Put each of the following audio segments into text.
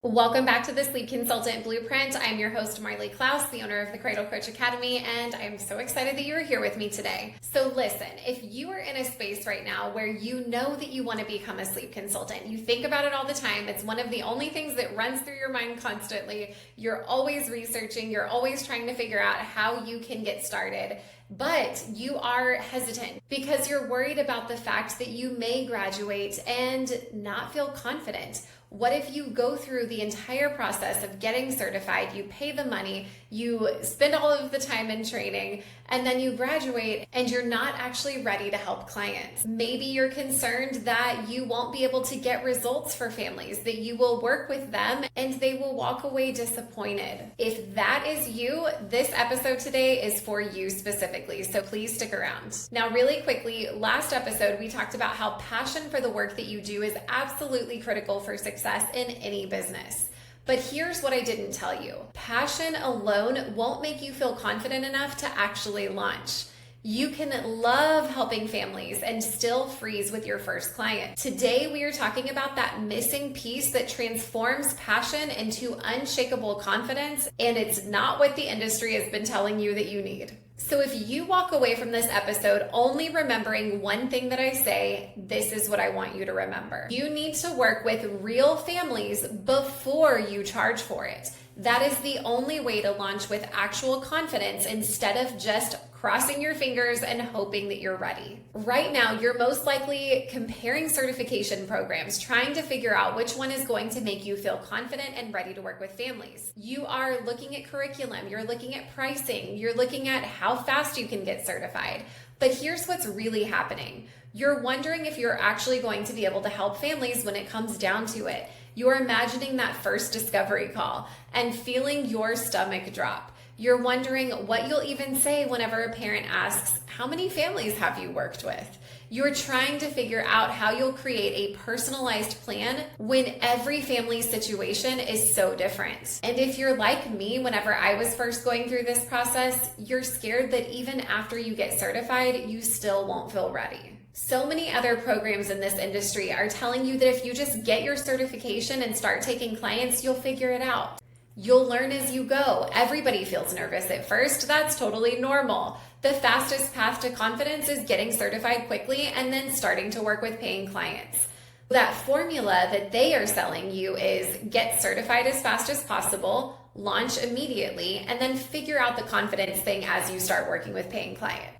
Welcome back to the Sleep Consultant Blueprint. I'm your host, Marley Klaus, the owner of the Cradle Coach Academy, and I'm so excited that you are here with me today. So listen, if you are in a space right now where you know that you want to become a sleep consultant, you think about it all the time, it's one of the only things that runs through your mind constantly, you're always researching, you're always trying to figure out how you can get started, but you are hesitant because you're worried about the fact that you may graduate and not feel confident. What if you go through the entire process of getting certified, you pay the money, you spend all of the time in training, and then you graduate and you're not actually ready to help clients? Maybe you're concerned that you won't be able to get results for families, that you will work with them and they will walk away disappointed. If that is you, this episode today is for you specifically, so please stick around. Now, really quickly, last episode we talked about how passion for the work that you do is absolutely critical for success in any business. But here's what I didn't tell you. Passion alone won't make you feel confident enough to actually launch. You can love helping families and still freeze with your first client. Today, we are talking about that missing piece that transforms passion into unshakable confidence, and it's not what the industry has been telling you that you need. So if you walk away from this episode only remembering one thing that I say, this is what I want you to remember. You need to work with real families before you charge for it. That is the only way to launch with actual confidence instead of just crossing your fingers and hoping that you're ready. Right now, you're most likely comparing certification programs, trying to figure out which one is going to make you feel confident and ready to work with families. You are looking at curriculum, you're looking at pricing, you're looking at how fast you can get certified. But here's what's really happening. You're wondering if you're actually going to be able to help families when it comes down to it. You're imagining that first discovery call and feeling your stomach drop. You're wondering what you'll even say whenever a parent asks, how many families have you worked with? You're trying to figure out how you'll create a personalized plan when every family situation is so different. And if you're like me, whenever I was first going through this process, you're scared that even after you get certified, you still won't feel ready. So many other programs in this industry are telling you that if you just get your certification and start taking clients, you'll figure it out. You'll learn as you go. Everybody feels nervous at first. That's totally normal. The fastest path to confidence is getting certified quickly and then starting to work with paying clients. That formula that they are selling you is get certified as fast as possible, launch immediately, and then figure out the confidence thing as you start working with paying clients.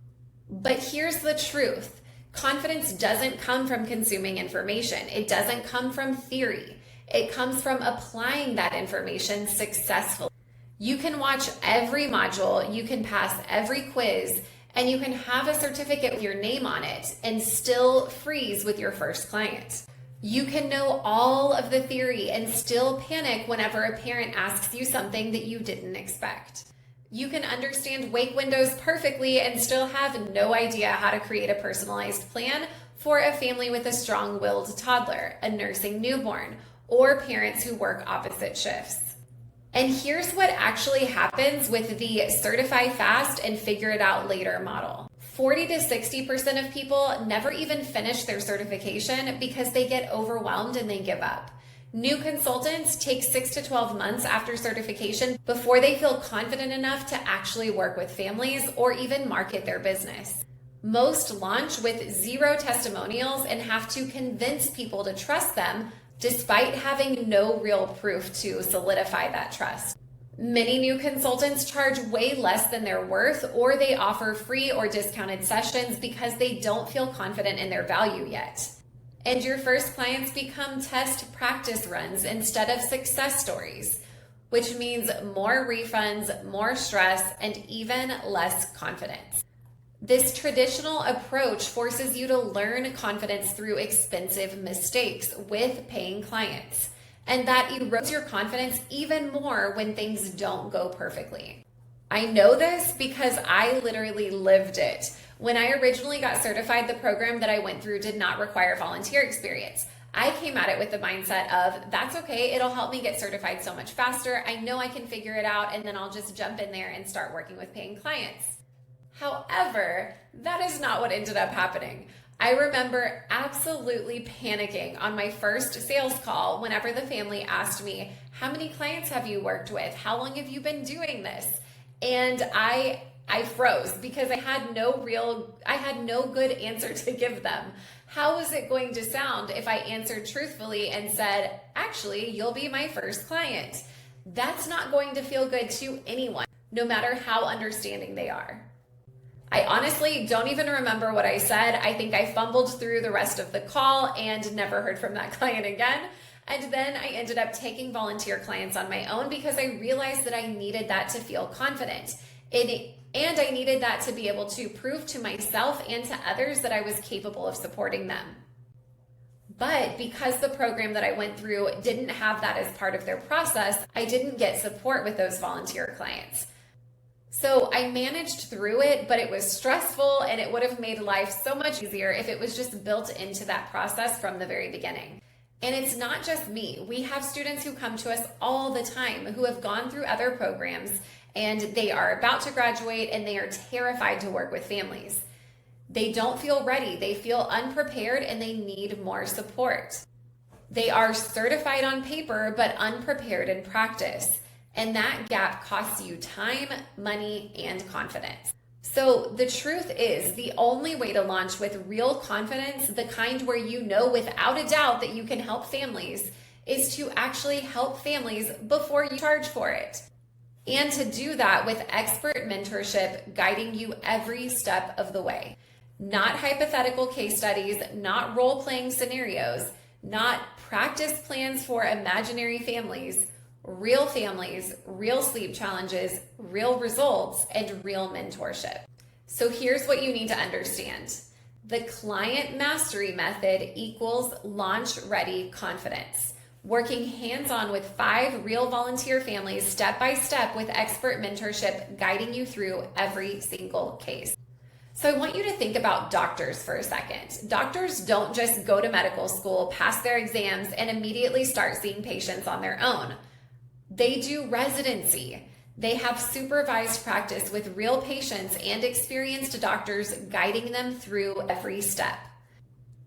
But here's the truth. Confidence doesn't come from consuming information. It doesn't come from theory. It comes from applying that information successfully. You can watch every module, you can pass every quiz, and you can have a certificate with your name on it and still freeze with your first client. You can know all of the theory and still panic whenever a parent asks you something that you didn't expect. You can understand wake windows perfectly and still have no idea how to create a personalized plan for a family with a strong-willed toddler, a nursing newborn, or parents who work opposite shifts. And here's what actually happens with the certify fast and figure it out later model. 40 to 60% of people never even finish their certification because they get overwhelmed and they give up. New consultants take 6 to 12 months after certification before they feel confident enough to actually work with families or even market their business. Most launch with 0 testimonials and have to convince people to trust them despite having no real proof to solidify that trust. Many new consultants charge way less than their worth, or they offer free or discounted sessions because they don't feel confident in their value yet. And your first clients become test practice runs instead of success stories, which means more refunds, more stress, and even less confidence. This traditional approach forces you to learn confidence through expensive mistakes with paying clients, and that erodes your confidence even more when things don't go perfectly. I know this because I literally lived it. When I originally got certified, the program that I went through did not require volunteer experience. I came at it with the mindset of, that's okay, it'll help me get certified so much faster. I know I can figure it out, and then I'll just jump in there and start working with paying clients. However, that is not what ended up happening. I remember absolutely panicking on my first sales call whenever the family asked me, how many clients have you worked with? How long have you been doing this? And I froze because I had no good answer to give them. How was it going to sound if I answered truthfully and said, actually, you'll be my first client? That's not going to feel good to anyone, no matter how understanding they are. I honestly don't even remember what I said. I think I fumbled through the rest of the call and never heard from that client again. And then I ended up taking volunteer clients on my own because I realized that I needed that to feel confident. And I needed that to be able to prove to myself and to others that I was capable of supporting them. But because the program that I went through didn't have that as part of their process, I didn't get support with those volunteer clients. So I managed through it, but it was stressful and it would have made life so much easier if it was just built into that process from the very beginning. And it's not just me. We have students who come to us all the time who have gone through other programs and they are about to graduate and they are terrified to work with families. They don't feel ready. They feel unprepared and they need more support. They are certified on paper, but unprepared in practice. And that gap costs you time, money, and confidence. So the truth is, the only way to launch with real confidence, the kind where you know without a doubt that you can help families, is to actually help families before you charge for it. And to do that with expert mentorship guiding you every step of the way. Not hypothetical case studies, not role-playing scenarios, not practice plans for imaginary families, real sleep challenges, real results, and real mentorship. So here's what you need to understand. The client mastery method equals launch-ready confidence. Working hands-on with 5 real volunteer families step by step with expert mentorship guiding you through every single case. So I want you to think about doctors for a second. Doctors don't just go to medical school, pass their exams, and immediately start seeing patients on their own. They do residency. They have supervised practice with real patients and experienced doctors guiding them through every step.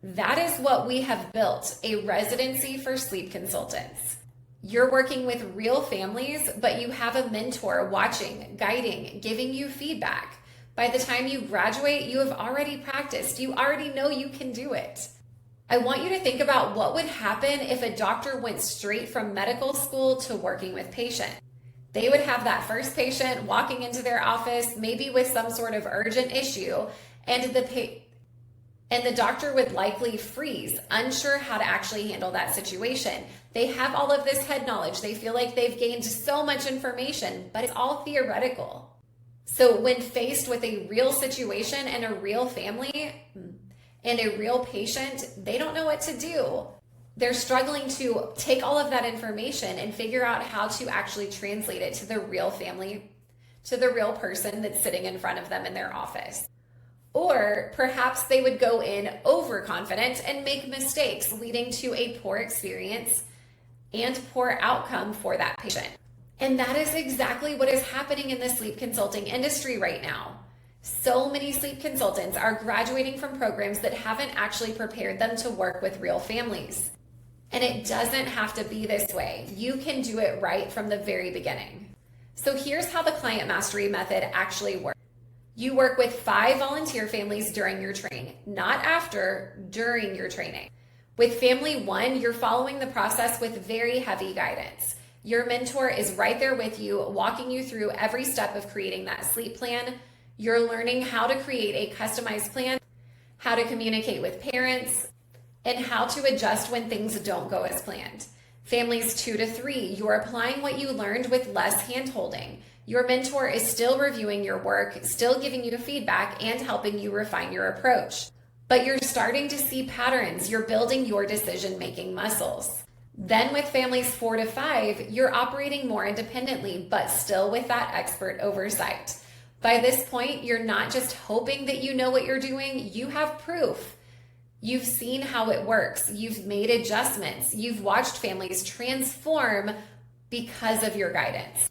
That is what we have built, a residency for sleep consultants. You're working with real families, but you have a mentor watching, guiding, giving you feedback. By the time you graduate, you have already practiced. You already know you can do it. I want you to think about what would happen if a doctor went straight from medical school to working with patients. They would have that first patient walking into their office, maybe with some sort of urgent issue, and the doctor would likely freeze, unsure how to actually handle that situation. They have all of this head knowledge. They feel like they've gained so much information, but it's all theoretical. So when faced with a real situation and a real family and a real patient, they don't know what to do. They're struggling to take all of that information and figure out how to actually translate it to the real family, to the real person that's sitting in front of them in their office. Or perhaps they would go in overconfident and make mistakes, leading to a poor experience and poor outcome for that patient. And that is exactly what is happening in the sleep consulting industry right now. So many sleep consultants are graduating from programs that haven't actually prepared them to work with real families. And it doesn't have to be this way. You can do it right from the very beginning. So here's how the client mastery method actually works. You work with 5 volunteer families during your training, not after, during your training. With family 1, you're following the process with very heavy guidance. Your mentor is right there with you, walking you through every step of creating that sleep plan. You're learning how to create a customized plan, how to communicate with parents, and how to adjust when things don't go as planned. Families 2 to 3, you're applying what you learned with less hand-holding. Your mentor is still reviewing your work, still giving you feedback, and helping you refine your approach. But you're starting to see patterns. You're building your decision-making muscles. Then with families 4 to 5, you're operating more independently, but still with that expert oversight. By this point, you're not just hoping that you know what you're doing, you have proof. You've seen how it works. You've made adjustments. You've watched families transform because of your guidance.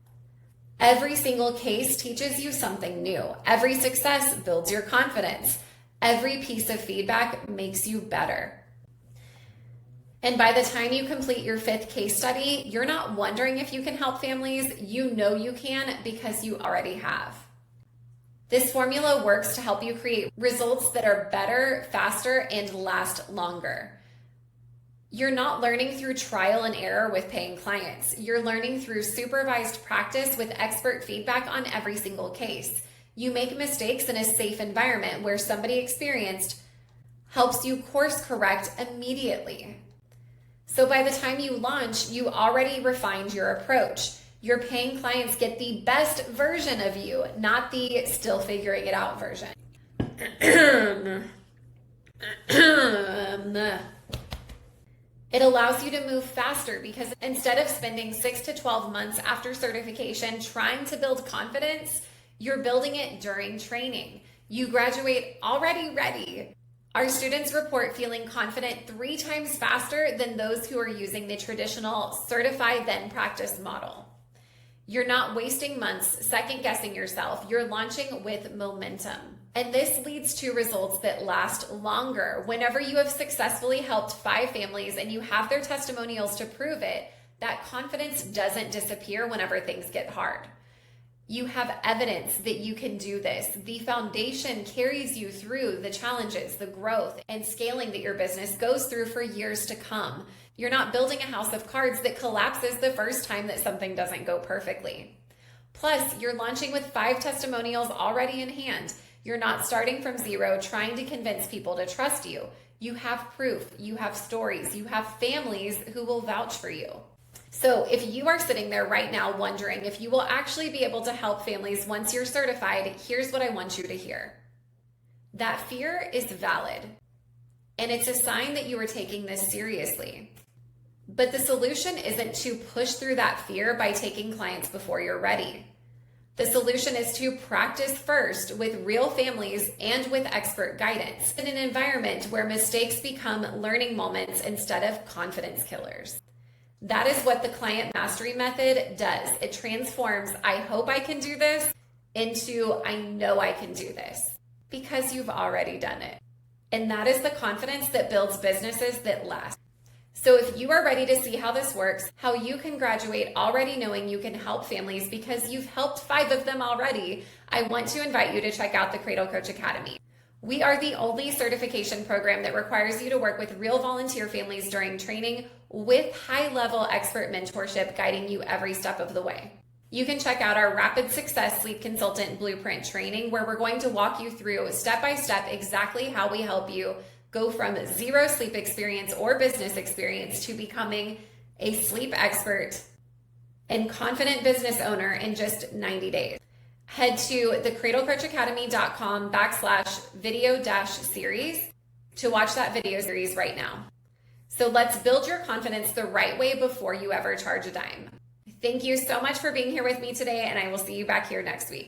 Every single case teaches you something new. Every success builds your confidence. Every piece of feedback makes you better. And by the time you complete your 5th case study, you're not wondering if you can help families. You know you can because you already have. This formula works to help you create results that are better, faster, and last longer. You're not learning through trial and error with paying clients. You're learning through supervised practice with expert feedback on every single case. You make mistakes in a safe environment where somebody experienced helps you course correct immediately. So by the time you launch, you already refined your approach. Your paying clients get the best version of you, not the still figuring it out version. It allows you to move faster because instead of spending 6 to 12 months after certification trying to build confidence, you're building it during training. You graduate already ready. Our students report feeling confident 3 times faster than those who are using the traditional certify then practice model. You're not wasting months second guessing yourself. You're launching with momentum. And this leads to results that last longer. Whenever you have successfully helped 5 families and you have their testimonials to prove it, that confidence doesn't disappear whenever things get hard. You have evidence that you can do this. The foundation carries you through the challenges, the growth, and scaling that your business goes through for years to come. You're not building a house of cards that collapses the first time that something doesn't go perfectly. Plus, you're launching with 5 testimonials already in hand. You're not starting from zero trying to convince people to trust you. You have proof, you have stories, you have families who will vouch for you. So if you are sitting there right now wondering if you will actually be able to help families once you're certified, here's what I want you to hear. That fear is valid, and it's a sign that you are taking this seriously. But the solution isn't to push through that fear by taking clients before you're ready. The solution is to practice first with real families and with expert guidance in an environment where mistakes become learning moments instead of confidence killers. That is what the client mastery method does. It transforms, I hope I can do this, into I know I can do this, because you've already done it. And that is the confidence that builds businesses that last. So if you are ready to see how this works, how you can graduate already knowing you can help families because you've helped 5 of them already, I want to invite you to check out the Cradle Coach Academy. We are the only certification program that requires you to work with real volunteer families during training with high-level expert mentorship guiding you every step of the way. You can check out our Rapid Success Sleep Consultant Blueprint training where we're going to walk you through step-by-step exactly how we help you go from 0 sleep experience or business experience to becoming a sleep expert and confident business owner in just 90 days. Head to thecradlecoachacademy.com/video-series to watch that video series right now. So let's build your confidence the right way before you ever charge a dime. Thank you so much for being here with me today, and I will see you back here next week.